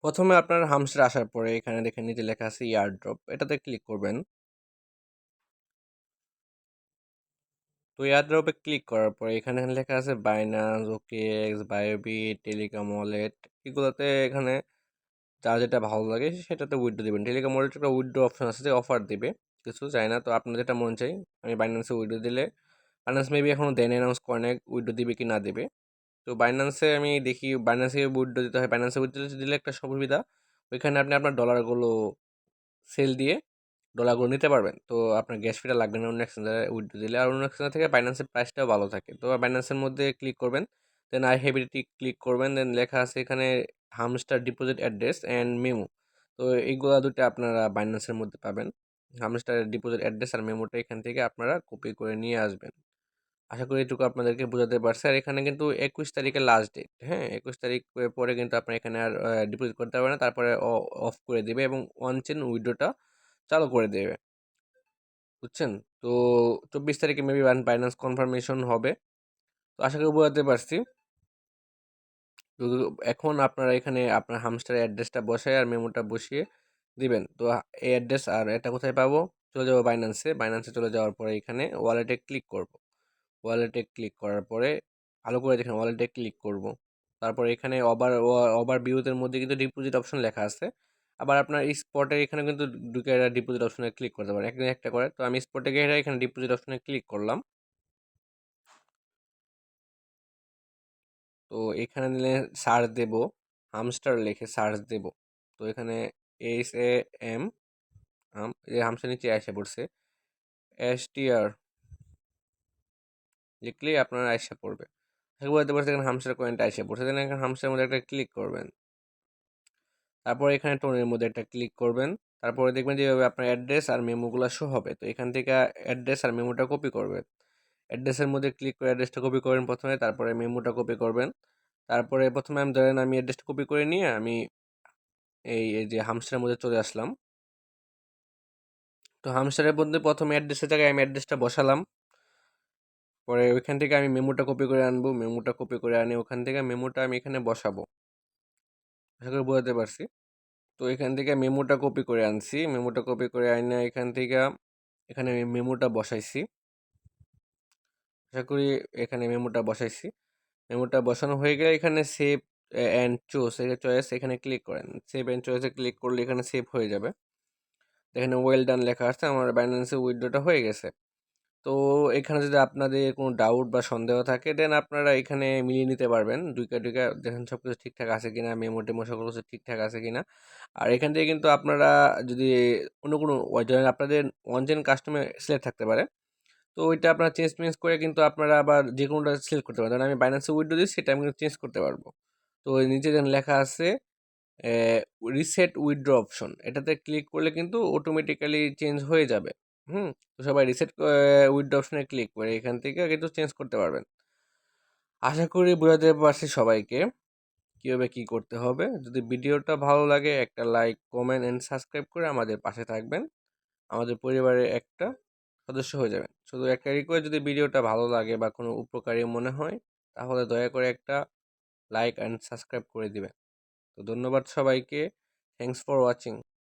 প্রথমে আপনার হামস্টার আসার পরে এখানে দেখেন নিচে লেখা আছে এয়ারড্রপ, এটাতে ক্লিক করবেন। তো এয়ারড্রপে ক্লিক করার পরে এখানে লেখা আছে বাইনান্স, ওকেএক্স, বায়োবিট, টেলিগ্রাম ওয়ালেট। এগুলোতে এখানে যার যেটা ভালো লাগে সেটাতে উইথড্র দিবেন। টেলিগ্রাম ওয়ালেট একটা উইথড্র অপশন আছে, যে অফার দিবে কিছু, চাই না। তো আপনার যেটা মন চাই, আমি বাইন্যান্সে উইথড্র দিলে, বাইন্যান্স মেবি এখনো দেন অ্যানাউন্স করে না উইথড্র দিবে কি না দিবে। তো বাইন্যান্সে আমি দেখি বাইন্যান্সে উইথড্র দিতে হয়। বাইন্যান্সে উইথড্র দিলে একটা সুবিধা, ওইখানে আপনি আপনার ডলারগুলো সেল দিয়ে ডলারগুলো নিতে পারবেন। তো আপনার গ্যাস ফিটা লাগবে না অন্য এক্সচেঞ্জারে উইথড্র দিলে। আর অন্য এক্সচেঞ্জার থেকে বাইন্যান্সের প্রাইসটাও ভালো থাকে। তো বাইন্যান্সের মধ্যে ক্লিক করবেন, দেন আই হ্যাবিলিটি ক্লিক করবেন, দেন লেখা আছে এখানে hamster deposit address and memo. তো এইগুলা দুটো আপনারা বাইন্যান্সের মধ্যে পাবেন। হামস্টার ডিপোজিট অ্যাড্রেস আর মেমোটা এখান থেকে আপনারা কপি করে নিয়ে আসবেন। আশা করি এটুকু আপনাদেরকে বোঝাতে পারছি। আর এখানে কিন্তু 21 তারিখের লাস্ট ডেট, হ্যাঁ, 21 তারিখ পরে কিন্তু আপনার এখানে আর ডিপোজিট করতে পারবেন না। তারপরে অফ করে দিবে এবং ওয়ান চেন উইড্রোটা চালু করে দেবে, বুঝছেন? তো 24 তারিখে মেবি বাইন্যান্স কনফার্মেশন হবে। তো আশা করি বোঝাতে পারছি। তো এখন আপনারা এখানে আপনার হামস্টারের অ্যাড্রেসটা বসায় আর মেমোটা বসিয়ে দিবেন। তো এই অ্যাড্রেস আর এটা কোথায় পাবো? চলে যাবো বাইন্যান্সে। বাইন্যান্সে চলে যাওয়ার পরে এখানে ওয়ালেটে ক্লিক করব। ওয়ালেটে ক্লিক করার পরে ভালো করে দেখেন, ওয়ালেটে ক্লিক করব। তারপর এখানে ওভার ভিউতের মধ্যে কিন্তু ডিপোজিট অপশন লেখা আছে। আবার আপনার স্পটে এখানে কিন্তু ঢুকে ডিপোজিট অপশনে ক্লিক করতে পারেন, একদিন একটা করে। তো আমি স্পটে গিয়ে এখানে ডিপোজিট অপশনে ক্লিক করলাম। তো এখানে নিলে সার্চ দেব, হামস্টার লিখে সার্চ দেব। তো এখানে SAM, এই হামস্টার নিচে এসে পড়ছে, STR লিখলেই আপনার আইসা পড়বে। বলতে পারছে এখানে হামস্টার কয়েনটা আইসা পড়ছে, দেন এখানে হামস্টারের মধ্যে একটা ক্লিক করবেন। তারপর এখানে টোনের মধ্যে একটা ক্লিক করবেন। তারপরে দেখবেন যে এভাবে আপনার অ্যাড্রেস আর মেমোগুলো শো হবে। তো এখান থেকে অ্যাড্রেস আর মেমোটা কপি করবেন। অ্যাড্রেসের মধ্যে ক্লিক করে অ্যাড্রেসটা কপি করবেন প্রথমে, তারপরে মেমোটা কপি করবেন। তারপরে প্রথমে আমি ধরেন আমি অ্যাড্রেসটা কপি করে নিয়ে আমি এই যে হামস্টারের মধ্যে চলে আসলাম। তো হামস্টারের মধ্যে প্রথমে অ্যাড্রেসের জায়গায় আমি অ্যাড্রেসটা বসালাম। পরে ওইখান থেকে আমি মেমোটা কপি করে আনবো, মেমোটা কপি করে আনি ওখান থেকে মেমোটা আমি এখানে বসাবো। আশা করি বোঝাতে পারছি। তো এখান থেকে মেমোটা কপি করে আনছি, মেমোটা কপি করে আইনা এখান থেকে এখানে আমি মেমোটা বসাইছি। আশা করি এখানে মেমোটা বসাইছি। মেমোটা বসানো হয়ে গেলে এখানে সেভ অ্যান্ড চয়েস এখানে ক্লিক করেন। সেভ অ্যান্ড চয়েসে ক্লিক করলে এখানে সেভ হয়ে যাবে। এখানে ওয়েল ডান লেখা আছে, আমার বাইন্যান্সে উইথড্রটা হয়ে গেছে। তো এখানে যদি আপনাদের কোনো ডাউট বা সন্দেহ থাকে, দেন আপনারা এখানে মিলিয়ে নিতে পারবেন। দুইকা দুইকা দেখেন সব কিছু ঠিকঠাক আছে কিনা, মেমো টেমো সকল কিছু ঠিকঠাক আছে কিনা। আর এখান থেকে কিন্তু আপনারা যদি অন্য কোনো ধরেন আপনাদের অনচেন কাস্টমে সিলেক্ট থাকতে পারে, তো ওইটা আপনারা চেঞ্জ করে কিন্তু আপনারা আবার যে কোনোটা সিলেক্ট করতে পারেন। ধরেন আমি বাইন্যান্সে উইথড্র দিচ্ছি, সেটা আমি কিন্তু চেঞ্জ করতে পারবো। তো ওই নিচে যেন লেখা আছে রিসেট উইথড্র অপশন, এটাতে ক্লিক করলে কিন্তু অটোমেটিক্যালি চেঞ্জ হয়ে যাবে। তো সবাই রিসেট উইথড্র অপশনে ক্লিক করে এখান থেকে কিন্তু চেঞ্জ করতে পারবেন। আশা করি বোঝাতে পারছি সবাইকে কীভাবে কী করতে হবে। যদি ভিডিওটা ভালো লাগে একটা লাইক, কমেন্ট অ্যান্ড সাবস্ক্রাইব করে আমাদের পাশে থাকবেন। আমাদের পরিবারের একটা সদস্য হয়ে যাবেন। শুধু একটা রিকোয়েস্ট, যদি ভিডিওটা ভালো লাগে বা কোনো উপকারী মনে হয়, তাহলে দয়া করে একটা লাইক অ্যান্ড সাবস্ক্রাইব করে দিবেন। তো ধন্যবাদ সবাইকে। Thanks for watching.